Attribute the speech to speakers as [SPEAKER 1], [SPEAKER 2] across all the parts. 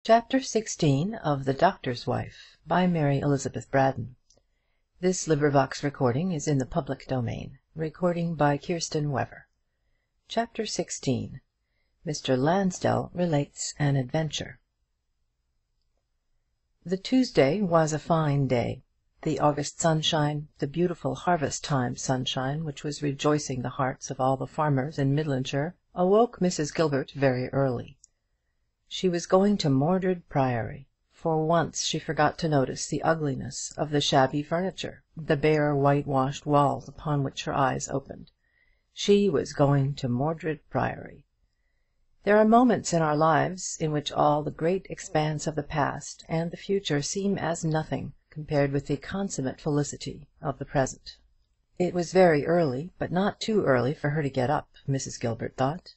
[SPEAKER 1] Chapter 16 of The Doctor's Wife by Mary Elizabeth Braddon. This recording is in the public domain. Recording by Kirsten Weber. Chapter 16. Mr. Lansdell Relates an Adventure. The Tuesday was a fine day. The August sunshine, the beautiful harvest time sunshine which was rejoicing the hearts of all the farmers in Midlandshire, awoke Mrs. Gilbert very early. She was going to Mordred Priory. For once she forgot to notice the ugliness of the shabby furniture, the bare whitewashed walls upon which her eyes opened. She was going to Mordred Priory. There are moments in our lives in which all the great expanse of the past and the future seem as nothing compared with the consummate felicity of the present. It was very early, but not too early for her to get up, Mrs. Gilbert thought.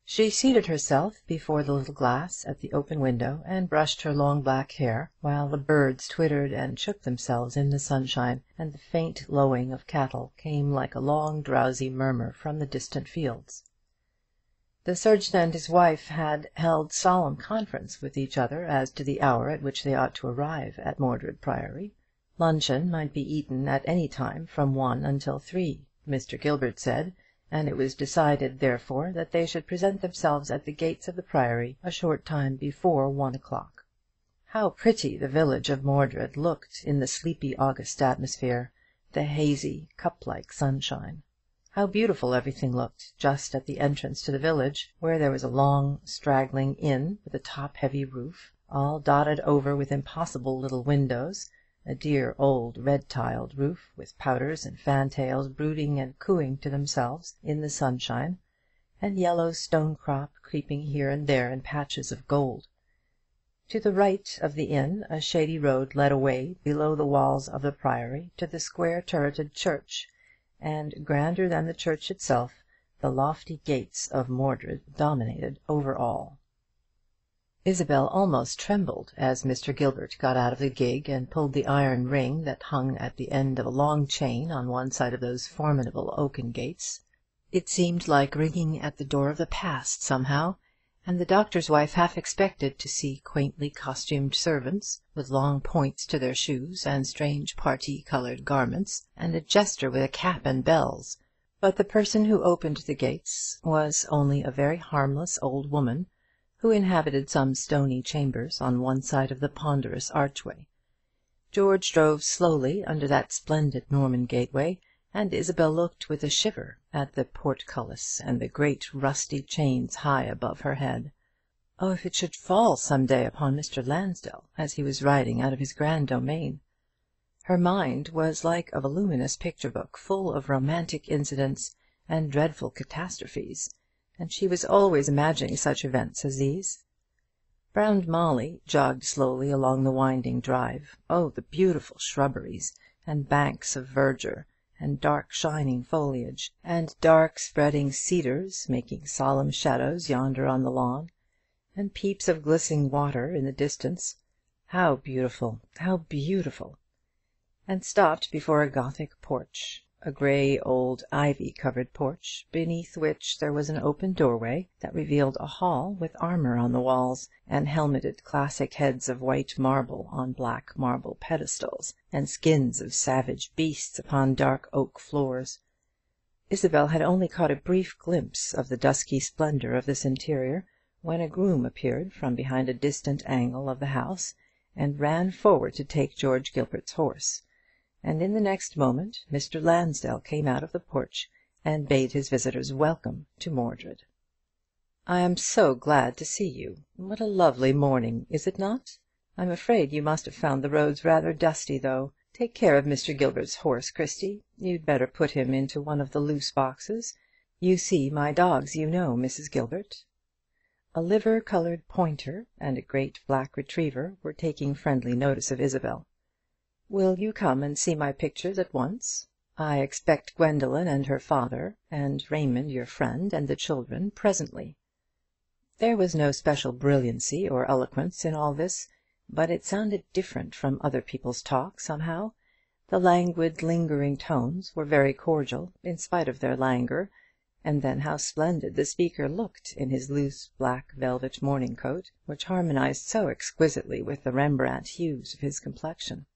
[SPEAKER 1] She seated herself before the little glass at the open window and brushed her long black hair, while the birds twittered and shook themselves in the sunshine, and the faint lowing of cattle came like a long drowsy murmur from the distant fields. The surgeon and his wife had held solemn conference with each other as to the hour at which they ought to arrive at Mordred Priory. Luncheon might be eaten at any time from 1 until 3, Mr. Gilbert said, and it was decided, therefore, that they should present themselves at the gates of the Priory a short time before 1 o'clock. How pretty the village of Mordred looked in the sleepy August atmosphere, the hazy, cup-like sunshine! How beautiful everything looked just at the entrance to the village, where there was a long straggling inn with a top-heavy roof, all dotted over with impossible little windows, a dear old red-tiled roof, with pouters and fantails brooding and cooing to themselves in the sunshine, and yellow stonecrop creeping here and there in patches of gold. To the right of the inn a shady road led away below the walls of the Priory to the square turreted church, and grander than the church itself, the lofty gates of Mordred dominated over all. Isabel almost trembled as Mr. Gilbert got out of the gig and pulled the iron ring that hung at the end of a long chain on one side of those formidable oaken gates. It seemed like ringing at the door of the past somehow, and the doctor's wife half expected to see quaintly costumed servants, with long points to their shoes and strange parti-coloured garments, and a jester with a cap and bells. But the person who opened the gates was only a very harmless old woman, who inhabited some stony chambers on one side of the ponderous archway. George drove slowly under that splendid Norman gateway, and Isabel looked with a shiver at the portcullis and the great rusty chains high above her head. Oh, if it should fall some day upon Mr. Lansdell as he was riding out of his grand domain! Her mind was like a voluminous picture book, full of romantic incidents and dreadful catastrophes, and she was always imagining such events as these. Brown Molly jogged slowly along the winding drive. Oh, the beautiful shrubberies, and banks of verdure, and dark shining foliage, and dark spreading cedars making solemn shadows yonder on the lawn, and peeps of glistening water in the distance. How beautiful, how beautiful! And stopped before a Gothic porch, a grey old ivy-covered porch, beneath which there was an open doorway that revealed a hall with armour on the walls, and helmeted classic heads of white marble on black marble pedestals, and skins of savage beasts upon dark oak floors. Isabel had only caught a brief glimpse of the dusky splendour of this interior, when a groom appeared from behind a distant angle of the house, and ran forward to take George Gilbert's horse. And in the next moment Mr. Lansdell came out of the porch and bade his visitors welcome to Mordred. "I am so glad to see you. What a lovely morning, is it not? I'm afraid you must have found the roads rather dusty, though. Take care of Mr. Gilbert's horse, Christie. You'd better put him into one of the loose boxes. You see my dogs, you know, Mrs. Gilbert." A liver-coloured pointer and a great black retriever were taking friendly notice of Isabel. "Will you come and see my pictures at once? I expect Gwendoline and her father, and Raymond, your friend, and the children presently." There was no special brilliancy or eloquence in all this, but it sounded different from other people's talk somehow. The languid lingering tones were very cordial, in spite of their languor, And then how splendid the speaker looked in his loose black velvet morning coat, which harmonized so exquisitely with the Rembrandt hues of his complexion.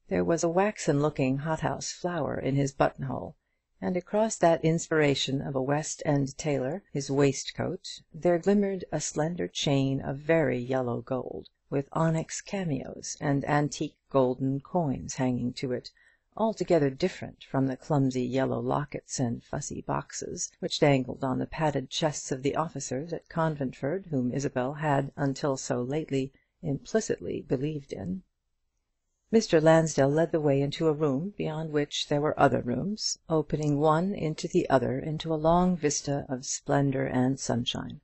[SPEAKER 1] There was a waxen-looking hothouse flower in his buttonhole, and across that inspiration of a West End tailor, his waistcoat, there glimmered a slender chain of very yellow gold, with onyx cameos and antique golden coins hanging to it, altogether different from the clumsy yellow lockets and fussy boxes which dangled on the padded chests of the officers at Conventford, whom Isabel had until so lately implicitly believed in. Mr. Lansdell led the way into a room beyond which there were other rooms, opening one into the other into a long vista of splendour and sunshine.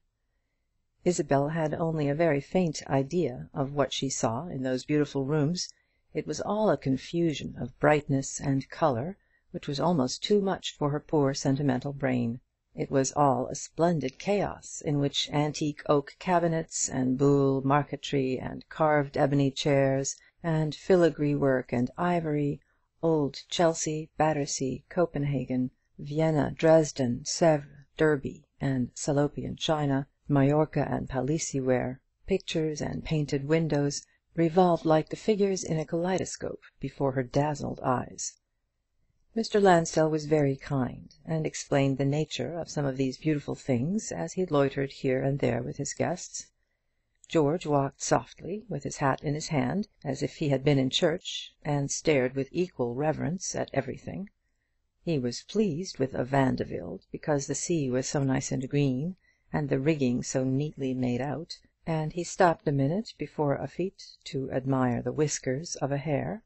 [SPEAKER 1] Isabel had only a very faint idea of what she saw in those beautiful rooms. It was all a confusion of brightness and colour, which was almost too much for her poor sentimental brain. It was all a splendid chaos, in which antique oak cabinets, and buhl marquetry, and carved ebony chairs, and filigree work and ivory, old Chelsea, Battersea, Copenhagen, Vienna, Dresden, Sèvres, Derby, and Salopian china, Majorca and Palissy ware, pictures and painted windows, revolved like the figures in a kaleidoscope before her dazzled eyes. Mr. Lansdell was very kind, and explained the nature of some of these beautiful things as he loitered here and there with his guests. George walked softly, with his hat in his hand, as if he had been in church, and stared with equal reverence at everything. He was pleased with a Vandeville, because the sea was so nice and green, and the rigging so neatly made out, and he stopped a minute before a feat to admire the whiskers of a hare,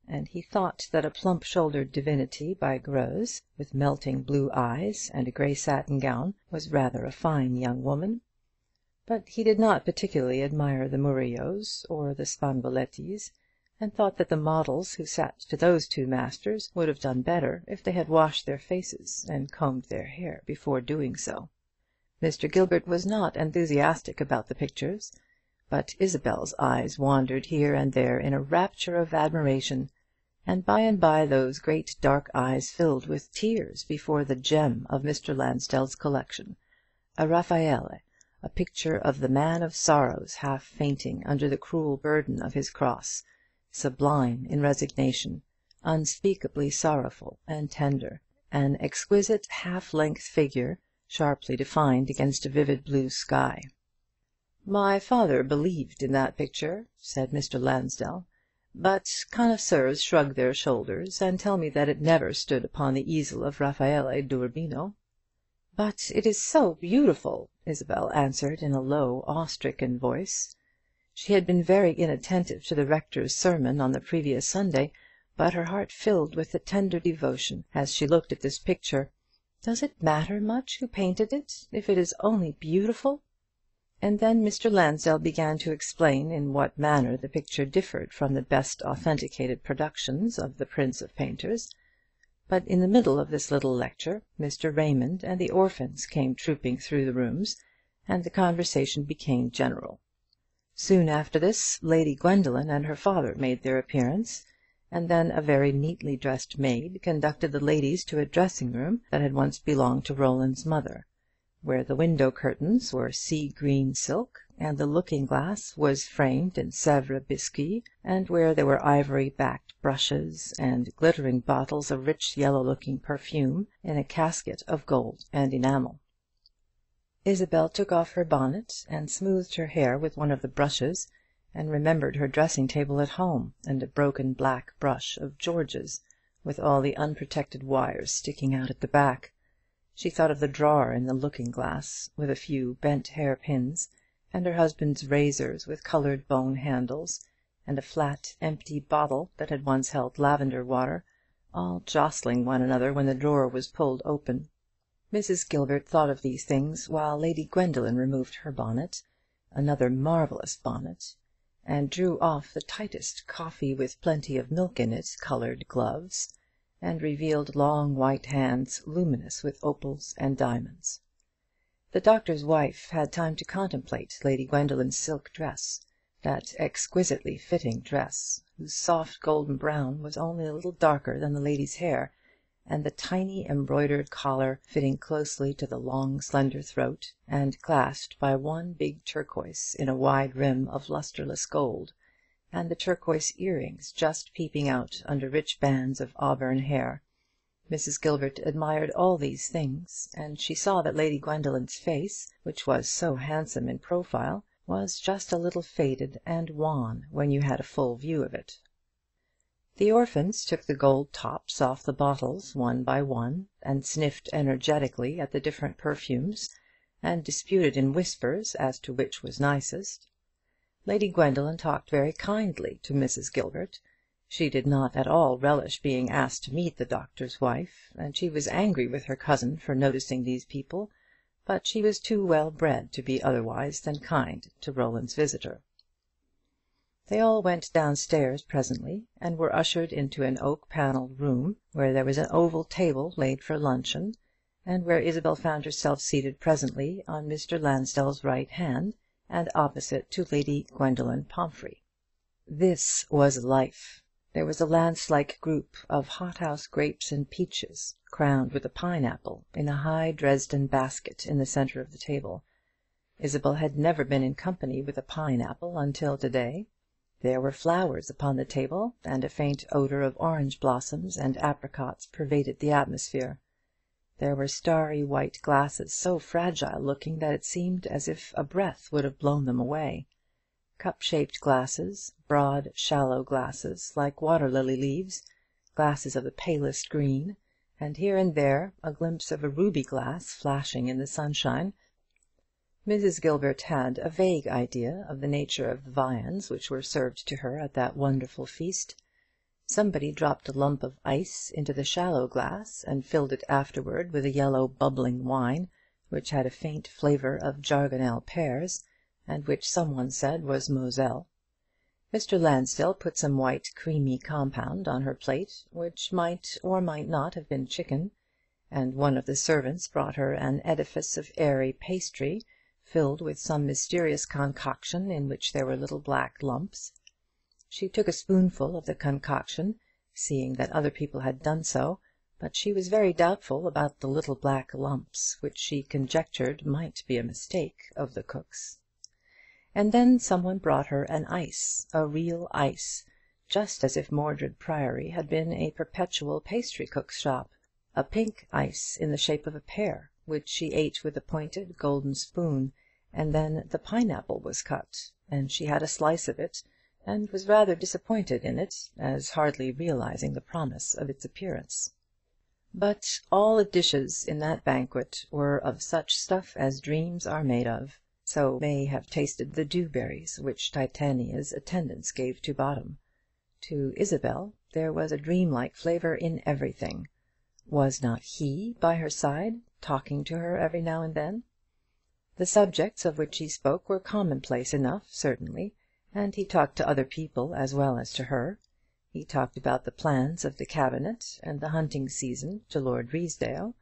[SPEAKER 1] and he thought that a plump-shouldered divinity by Greuze, with melting blue eyes and a grey satin gown, was rather a fine young woman. But he did not particularly admire the Murillos or the Spanvolettis, and thought that the models who sat to those two masters would have done better if they had washed their faces and combed their hair before doing so. Mr. Gilbert was not enthusiastic about the pictures, but Isabel's eyes wandered here and there in a rapture of admiration, and by those great dark eyes filled with tears before the gem of Mr. Lansdell's collection, a Raphael, a picture of the Man of Sorrows half fainting under the cruel burden of his cross, sublime in resignation, unspeakably sorrowful and tender, an exquisite half-length figure, sharply defined against a vivid blue sky. "My father believed in that picture," said Mr. Lansdell, "but connoisseurs shrug their shoulders and tell me that it never stood upon the easel of Raffaele d'Urbino." "But it is so beautiful," Isabel answered in a low, awe-stricken voice. She had been very inattentive to the rector's sermon on the previous Sunday, but her heart filled with a tender devotion as she looked at this picture. "Does it matter much who painted it, if it is only beautiful?" And then Mr. Lansdell began to explain in what manner the picture differed from the best authenticated productions of the prince of painters. But in the middle of this little lecture Mr. Raymond and the orphans came trooping through the rooms, and the conversation became general. Soon after this Lady Gwendoline and her father made their appearance, and then a very neatly dressed maid conducted the ladies to a dressing-room that had once belonged to Roland's mother, where the window curtains were sea-green silk, and the looking-glass was framed in Sèvres biscuit, and where there were ivory-backed brushes and glittering bottles of rich yellow-looking perfume in a casket of gold and enamel. Isabel took off her bonnet and smoothed her hair with one of the brushes, and remembered her dressing-table at home, and a broken black brush of George's, with all the unprotected wires sticking out at the back. She thought of the drawer in the looking-glass, with a few bent hair-pins, and her husband's razors with coloured bone handles, and a flat empty bottle that had once held lavender water, all jostling one another when the drawer was pulled open. Mrs. Gilbert thought of these things while Lady Gwendoline removed her bonnet, another marvellous bonnet, and drew off the tightest coffee with plenty of milk in it coloured gloves, and revealed long white hands luminous with opals and diamonds. The doctor's wife had time to contemplate Lady Gwendoline's silk dress, that exquisitely fitting dress, whose soft golden brown was only a little darker than the lady's hair, and the tiny embroidered collar fitting closely to the long slender throat, and clasped by one big turquoise in a wide rim of lustreless gold, and the turquoise earrings just peeping out under rich bands of auburn hair. Mrs. Gilbert admired all these things, and she saw that Lady Gwendoline's face, which was so handsome in profile, was just a little faded and wan when you had a full view of it. The orphans took the gold tops off the bottles one by one, and sniffed energetically at the different perfumes, and disputed in whispers as to which was nicest. Lady Gwendoline talked very kindly to Mrs. Gilbert. She did not at all relish being asked to meet the doctor's wife, and she was angry with her cousin for noticing these people, but she was too well bred to be otherwise than kind to Roland's visitor. They all went downstairs presently, and were ushered into an oak-panelled room, where there was an oval table laid for luncheon, and where Isabel found herself seated presently on Mr. Lansdell's right hand, and opposite to Lady Gwendoline Pomphrey. This was life. There was a lance-like group of hothouse grapes and peaches, crowned with a pineapple, in a high Dresden basket in the centre of the table. Isabel had never been in company with a pineapple until to-day. There were flowers upon the table, and a faint odour of orange blossoms and apricots pervaded the atmosphere. There were starry white glasses, so fragile looking that it seemed as if a breath would have blown them away. Cup-shaped glasses, broad, shallow glasses, like water-lily leaves, glasses of the palest green, and here and there a glimpse of a ruby glass flashing in the sunshine. Mrs. Gilbert had a vague idea of the nature of the viands which were served to her at that wonderful feast. Somebody dropped a lump of ice into the shallow glass, and filled it afterward with a yellow bubbling wine, which had a faint flavour of Jargonelle pears, and which some one said was Moselle. Mr. Lansdell put some white creamy compound on her plate, which might or might not have been chicken, and one of the servants brought her an edifice of airy pastry, filled with some mysterious concoction in which there were little black lumps. She took a spoonful of the concoction, seeing that other people had done so, but she was very doubtful about the little black lumps, which she conjectured might be a mistake of the cook's. And then some one brought her an ice, a real ice, just as if Mordred Priory had been a perpetual pastry cook's shop, a pink ice in the shape of a pear, which she ate with a pointed golden spoon, and then the pineapple was cut, and she had a slice of it, and was rather disappointed in it, as hardly realizing the promise of its appearance. But all the dishes in that banquet were of such stuff as dreams are made of. So may have tasted the dewberries which Titania's attendants gave to Bottom. To Isabel there was a dreamlike flavour in everything. Was not he by her side, talking to her every now and then? The subjects of which he spoke were commonplace enough, certainly, and he talked to other people as well as to her. He talked about the plans of the Cabinet and the hunting season to Lord Ruysdale,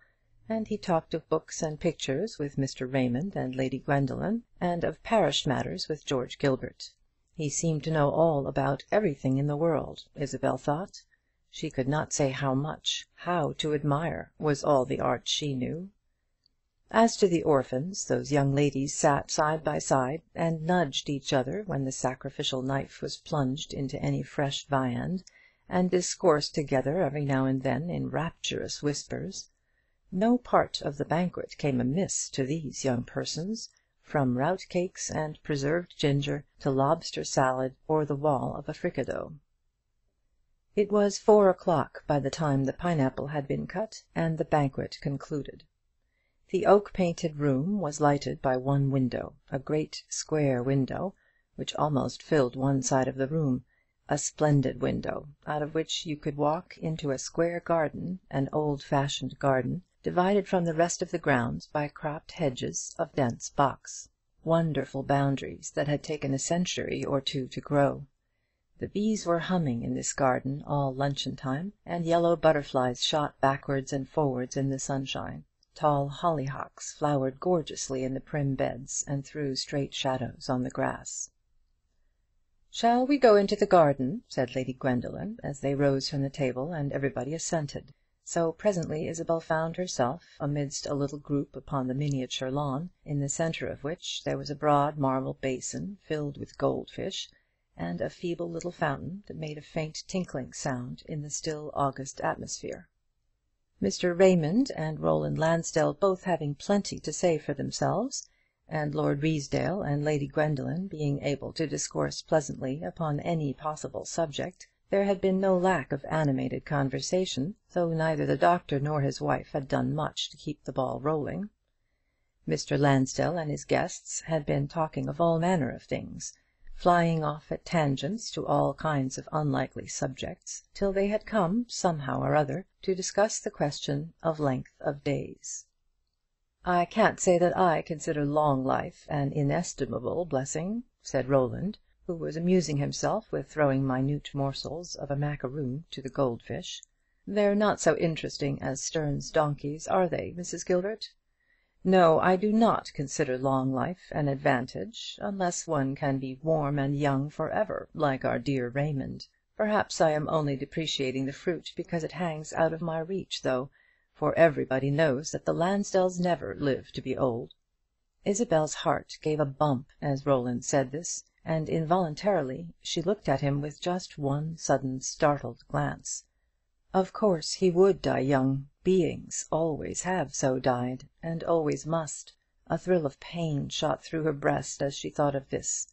[SPEAKER 1] and he talked of books and pictures with Mr. Raymond and Lady Gwendoline, and of parish matters with George Gilbert. He seemed to know all about everything in the world, Isabel thought. She could not say how much. How to admire was all the art she knew. As to the orphans, those young ladies sat side by side, and nudged each other when the sacrificial knife was plunged into any fresh viand, and discoursed together every now and then in rapturous whispers. No part of the banquet came amiss to these young persons, from rout cakes and preserved ginger to lobster salad or the wall of a fricadeau. It was 4 o'clock by the time the pineapple had been cut, and the banquet concluded. The oak-painted room was lighted by one window, a great square window, which almost filled one side of the room, a splendid window, out of which you could walk into a square garden, an old-fashioned garden, divided from the rest of the grounds by cropped hedges of dense box, wonderful boundaries that had taken a century or two to grow. The bees were humming in this garden all luncheon time, and yellow butterflies shot backwards and forwards in the sunshine. Tall hollyhocks flowered gorgeously in the prim beds, and threw straight shadows on the grass. "Shall we go into the garden?" said Lady Gwendoline, as they rose from the table, and everybody assented. So presently Isabel found herself amidst a little group upon the miniature lawn, in the centre of which there was a broad marble basin filled with goldfish, and a feeble little fountain that made a faint tinkling sound in the still August atmosphere. Mr. Raymond and Roland Lansdell both having plenty to say for themselves, and Lord Ruysdale and Lady Gwendoline being able to discourse pleasantly upon any possible subject, there had been no lack of animated conversation, though neither the doctor nor his wife had done much to keep the ball rolling. Mr. Lansdell and his guests had been talking of all manner of things, flying off at tangents to all kinds of unlikely subjects, till they had come, somehow or other, to discuss the question of length of days. "I can't say that I consider long life an inestimable blessing," said Roland, who was amusing himself with throwing minute morsels of a macaroon to the goldfish. "They're not so interesting as Sterne's donkeys, are they, Mrs. Gilbert? No, I do not consider long life an advantage, unless one can be warm and young for ever, like our dear Raymond. Perhaps I am only depreciating the fruit because it hangs out of my reach, though, for everybody knows that the Lansdells never live to be old." Isabel's heart gave a bump as Roland said this, and involuntarily she looked at him with just one sudden startled glance. Of course he would die young. Beings always have so died, and always must. A thrill of pain shot through her breast as she thought of this.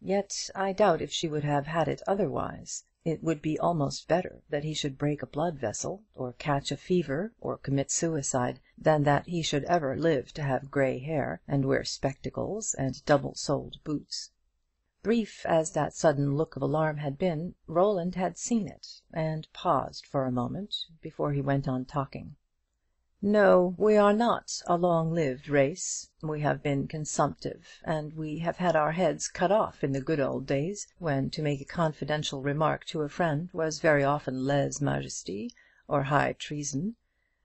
[SPEAKER 1] Yet I doubt if she would have had it otherwise. It would be almost better that he should break a blood vessel, or catch a fever, or commit suicide, than that he should ever live to have grey hair, and wear spectacles and double-soled boots. Brief as that sudden look of alarm had been, Roland had seen it, and paused for a moment before he went on talking. "No, we are not a long-lived race. We have been consumptive, and we have had our heads cut off in the good old days, when to make a confidential remark to a friend was very often lèse majesté, or high treason.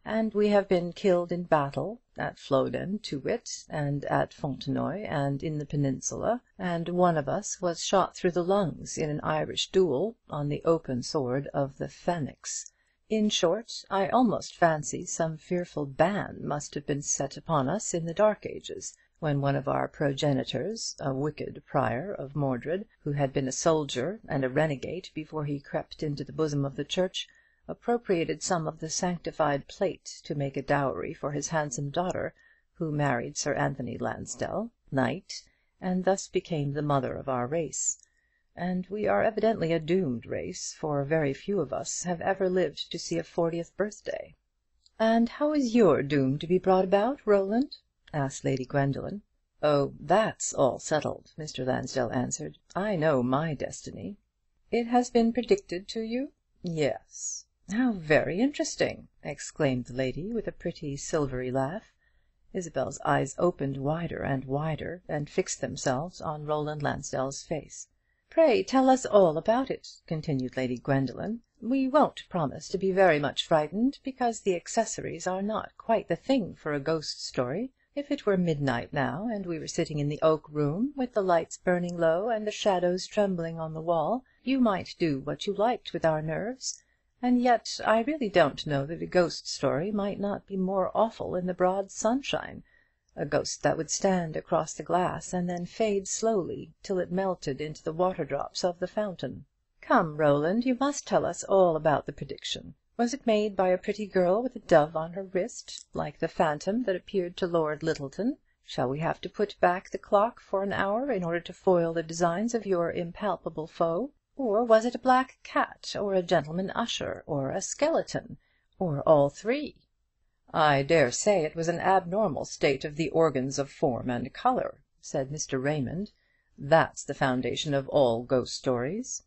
[SPEAKER 1] And we have been killed in battle, at Flodden, to wit, and at Fontenoy, and in the Peninsula, and one of us was shot through the lungs in an Irish duel on the open sword of the Phoenix. In short, I almost fancy some fearful ban must have been set upon us in the Dark Ages, when one of our progenitors, a wicked prior of Mordred, who had been a soldier and a renegade before he crept into the bosom of the Church, appropriated some of the sanctified plate to make a dowry for his handsome daughter, who married Sir Anthony Lansdell, knight, and thus became the mother of our race. And we are evidently a doomed race, for very few of us have ever lived to see a 40th birthday." "And how is your doom to be brought about, Roland?" asked Lady Gwendoline. "Oh, that's all settled," Mr. Lansdell answered. "I know my destiny." "It has been predicted to you?" "Yes." "How very interesting!" exclaimed the lady, with a pretty silvery laugh. Isabel's eyes opened wider and wider, and fixed themselves on Roland Lansdell's face. "Pray tell us all about it," continued Lady Gwendoline. "We won't promise to be very much frightened, because the accessories are not quite the thing for a ghost story. If it were midnight now, and we were sitting in the oak room, with the lights burning low and the shadows trembling on the wall, you might do what you liked with our nerves. And yet I really don't know that a ghost story might not be more awful in the broad sunshine. A ghost that would stand across the glass and then fade slowly till it melted into the water drops of the fountain. Come, Roland, you must tell us all about the prediction. Was it made by a pretty girl with a dove on her wrist, like the phantom that appeared to Lord Lyttelton? Shall we have to put back the clock for an hour in order to foil the designs of your impalpable foe? Or was it a black cat, or a gentleman usher, or a skeleton, or all three?" "I dare say it was an abnormal state of the organs of form and colour," said Mr. Raymond. "That's the foundation of all ghost stories."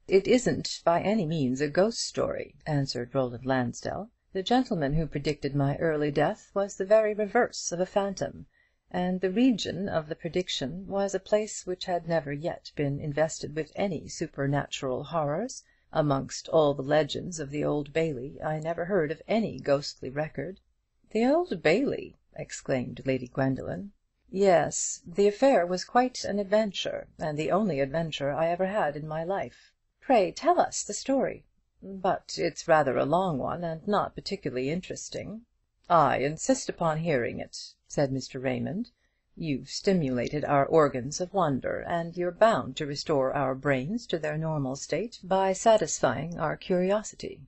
[SPEAKER 1] "It isn't by any means a ghost story," answered Roland Lansdell. "The gentleman who predicted my early death was the very reverse of a phantom, and the region of the prediction was a place which had never yet been invested with any supernatural horrors. Amongst all the legends of the Old Bailey I never heard of any ghostly record." "The Old Bailey!" exclaimed Lady Gwendoline. "Yes, the affair was quite an adventure, and the only adventure I ever had in my life." "Pray tell us the story." "But it's rather a long one, and not particularly interesting." "I insist upon hearing it," said Mr. Raymond. "You've stimulated our organs of wonder, and you're bound to restore our brains to their normal state by satisfying our curiosity."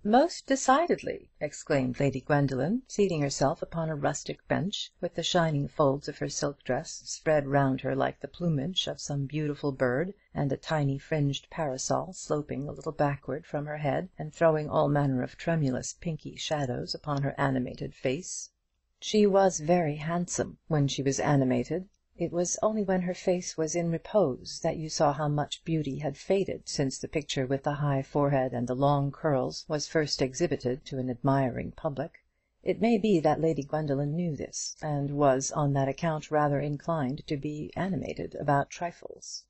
[SPEAKER 1] "Most decidedly!" exclaimed Lady Gwendoline, seating herself upon a rustic bench, with the shining folds of her silk dress spread round her like the plumage of some beautiful bird, and a tiny fringed parasol sloping a little backward from her head, and throwing all manner of tremulous pinky shadows upon her animated face. She was very handsome when she was animated. It was only when her face was in repose that you saw how much beauty had faded since the picture with the high forehead and the long curls was first exhibited to an admiring public. It may be that Lady Gwendoline knew this, and was on that account rather inclined to be animated about trifles.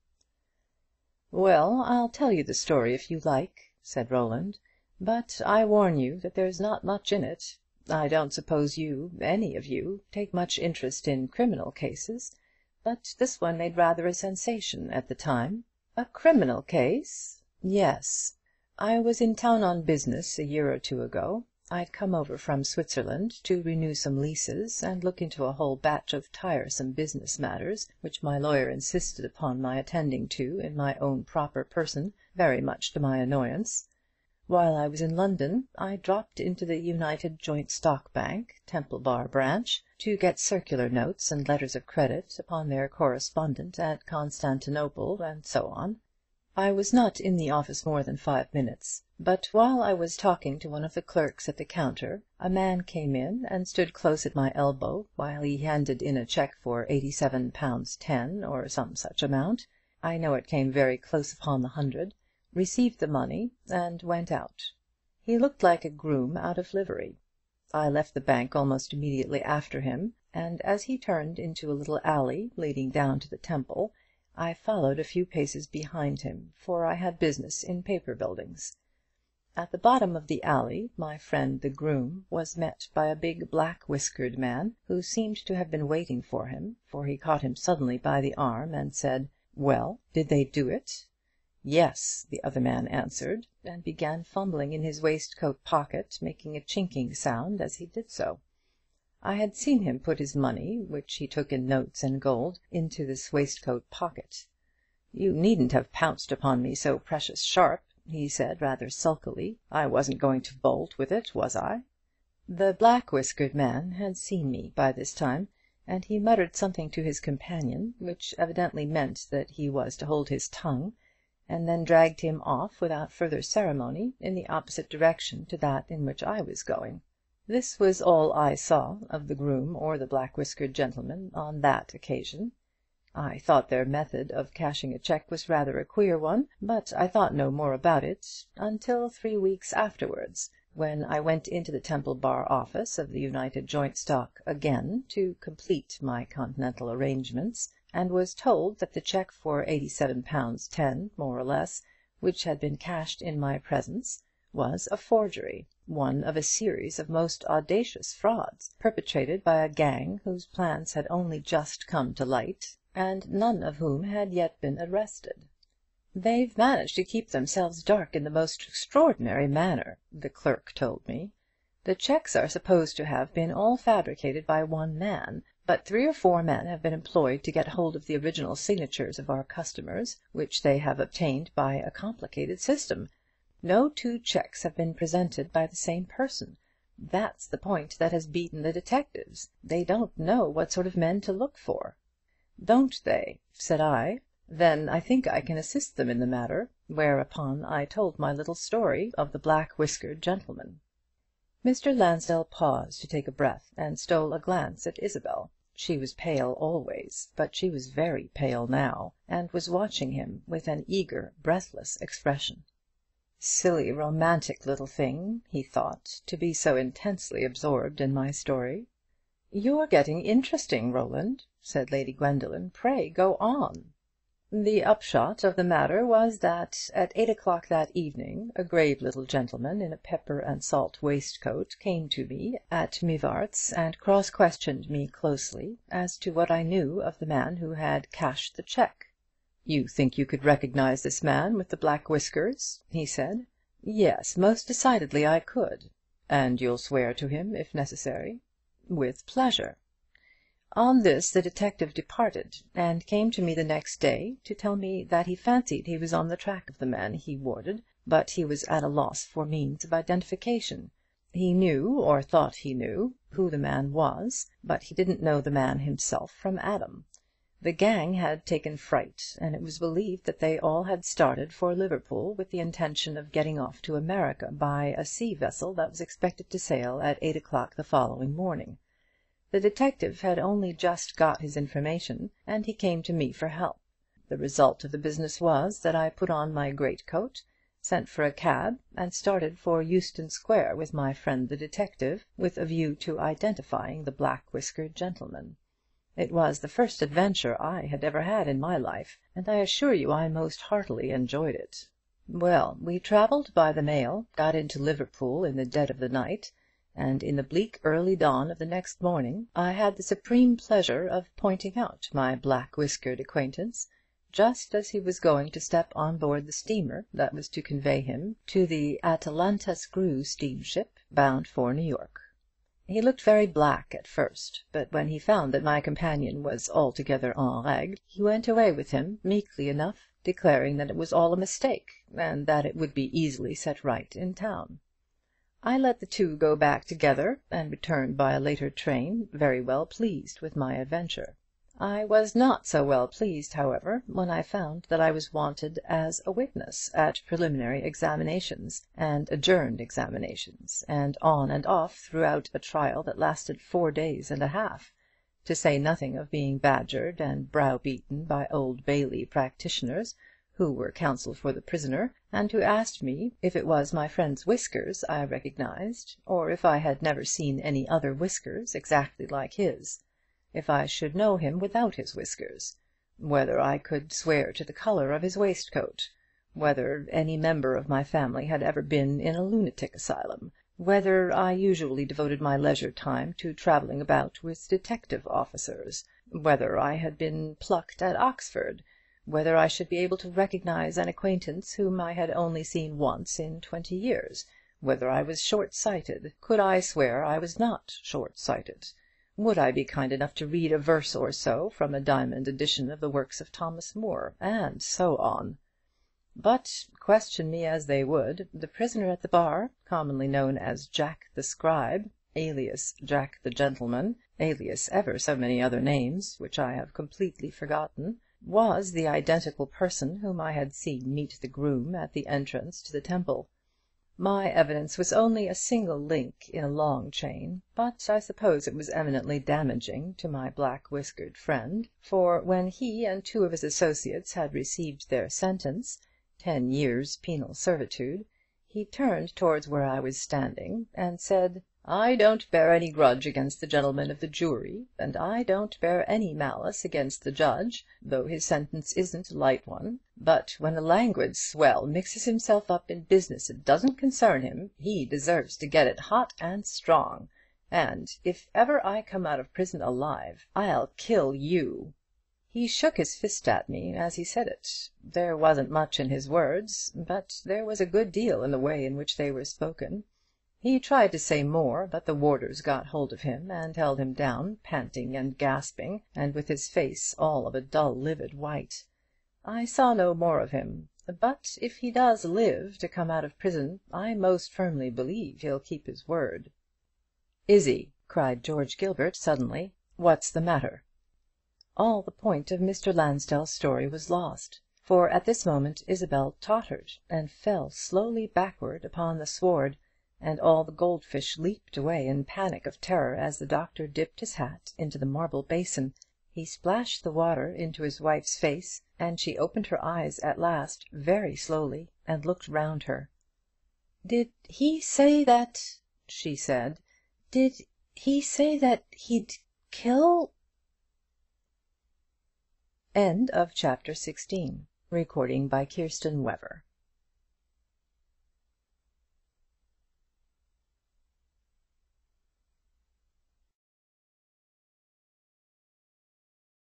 [SPEAKER 1] "Well, I'll tell you the story if you like," said Roland, "but I warn you that there's not much in it. I don't suppose you, any of you, take much interest in criminal cases, but this one made rather a sensation at the time." "A criminal case?" "Yes. I was in town on business a year or two ago. I'd come over from Switzerland to renew some leases, and look into a whole batch of tiresome business matters, which my lawyer insisted upon my attending to in my own proper person, very much to my annoyance. While I was in London, I dropped into the United Joint Stock Bank, Temple Bar branch, to get circular notes and letters of credit upon their correspondent at Constantinople, and so on. I was not in the office more than 5 minutes, but while I was talking to one of the clerks at the counter, a man came in and stood close at my elbow while he handed in a cheque for £87 10, or some such amount. I know it came very close upon the 100. Received the money and went out. He looked like a groom out of livery. I left the bank almost immediately after him, and as he turned into a little alley leading down to the Temple, I followed a few paces behind him, for I had business in paper buildings. At the bottom of the alley my friend the groom was met by a big black-whiskered man, who seemed to have been waiting for him, for he caught him suddenly by the arm and said, "Well, did they do it?" "Yes," the other man answered, and began fumbling in his waistcoat pocket, making a chinking sound as he did so. I had seen him put his money, which he took in notes and gold, into this waistcoat pocket. "You needn't have pounced upon me so precious sharp," he said, rather sulkily. "I wasn't going to bolt with it, was I?" The black-whiskered man had seen me by this time, and he muttered something to his companion, which evidently meant that he was to hold his tongue, and then dragged him off without further ceremony in the opposite direction to that in which I was going. This was all I saw of the groom or the black-whiskered gentleman on that occasion. I thought their method of cashing a cheque was rather a queer one, but I thought no more about it until 3 weeks afterwards, when I went into the Temple Bar office of the United Joint Stock again to complete my continental arrangements, and was told that the cheque for £87 10, more or less, which had been cashed in my presence, was a forgery, one of a series of most audacious frauds, perpetrated by a gang whose plans had only just come to light, and none of whom had yet been arrested. "They've managed to keep themselves dark in the most extraordinary manner," the clerk told me. "The cheques are supposed to have been all fabricated by one man, but 3 or 4 men have been employed to get hold of the original signatures of our customers, which they have obtained by a complicated system. No 2 cheques have been presented by the same person. That's the point that has beaten the detectives. They don't know what sort of men to look for." "Don't they?" said I. "Then I think I can assist them in the matter," whereupon I told my little story of the black-whiskered gentleman. Mr. Lansdell paused to take a breath, and stole a glance at Isabel. She was pale always, but she was very pale now, and was watching him with an eager, breathless expression. "Silly, romantic little thing," he thought, "to be so intensely absorbed in my story." "You're getting interesting, Roland," said Lady Gwendoline. "Pray go on." "The upshot of the matter was that at 8 o'clock that evening a grave little gentleman in a pepper and salt waistcoat came to me at Mivart's and cross-questioned me closely as to what I knew of the man who had cashed the cheque. 'You think you could recognize this man with the black whiskers?' he said. "Yes, most decidedly I could." "And you'll swear to him if necessary?" "With pleasure." On this the detective departed, and came to me the next day to tell me that he fancied he was on the track of the man he warded, but he was at a loss for means of identification. He knew, or thought he knew, who the man was, but he didn't know the man himself from Adam. The gang had taken fright, and it was believed that they all had started for Liverpool with the intention of getting off to America by a sea vessel that was expected to sail at 8 o'clock the following morning. The detective had only just got his information, and he came to me for help. The result of the business was that I put on my greatcoat, sent for a cab, and started for Euston Square with my friend the detective, with a view to identifying the black-whiskered gentleman. It was the first adventure I had ever had in my life, and I assure you I most heartily enjoyed it. Well, we travelled by the mail, got into Liverpool in the dead of the night, and in the bleak early dawn of the next morning I had the supreme pleasure of pointing out my black-whiskered acquaintance, just as he was going to step on board the steamer that was to convey him to the Atalanta Screw steamship bound for New York. He looked very black at first, but when he found that my companion was altogether en règle, he went away with him meekly enough, declaring that it was all a mistake, and that it would be easily set right in town. I let the two go back together, and returned by a later train, very well pleased with my adventure. I was not so well pleased, however, when I found that I was wanted as a witness at preliminary examinations, and adjourned examinations, and on and off throughout a trial that lasted 4 days and a half, to say nothing of being badgered and browbeaten by Old Bailey practitioners, who were counsel for the prisoner, and who asked me if it was my friend's whiskers I recognized, or if I had never seen any other whiskers exactly like his, if I should know him without his whiskers, whether I could swear to the colour of his waistcoat, whether any member of my family had ever been in a lunatic asylum, whether I usually devoted my leisure time to travelling about with detective officers, whether I had been plucked at Oxford, whether I should be able to recognize an acquaintance whom I had only seen once in 20 years, whether I was short-sighted. Could I swear I was not short-sighted? Would I be kind enough to read a verse or so from a diamond edition of the works of Thomas Moore, and so on? But, question me as they would, the prisoner at the bar, commonly known as Jack the Scribe, alias Jack the Gentleman, alias ever so many other names, which I have completely forgotten, was the identical person whom I had seen meet the groom at the entrance to the Temple. My evidence was only a single link in a long chain, but I suppose it was eminently damaging to my black-whiskered friend, for when he and 2 of his associates had received their sentence, 10 years' penal servitude, he turned towards where I was standing, and said, "I don't bear any grudge against the gentlemen of the jury, and I don't bear any malice against the judge, though his sentence isn't a light one. But when a languid swell mixes himself up in business that doesn't concern him, he deserves to get it hot and strong. And if ever I come out of prison alive, I'll kill you." He shook his fist at me as he said it. There wasn't much in his words, but there was a good deal in the way in which they were spoken. He tried to say more, but the warders got hold of him and held him down, panting and gasping, and with his face all of a dull livid white. I saw no more of him, but if he does live to come out of prison, I most firmly believe he'll keep his word. "Izzie," cried George Gilbert suddenly, "what's the matter?" All the point of Mr. Lansdell's story was lost, for at this moment Isabel tottered and fell slowly backward upon the sward, and all the goldfish leaped away in panic of terror as the doctor dipped his hat into the marble basin. He splashed the water into his wife's face, and she opened her eyes at last, very slowly, and looked round her. "Did he say that," she said, "did he say that he'd kill—" End of Chapter 16. Recording by Kirsten Weber.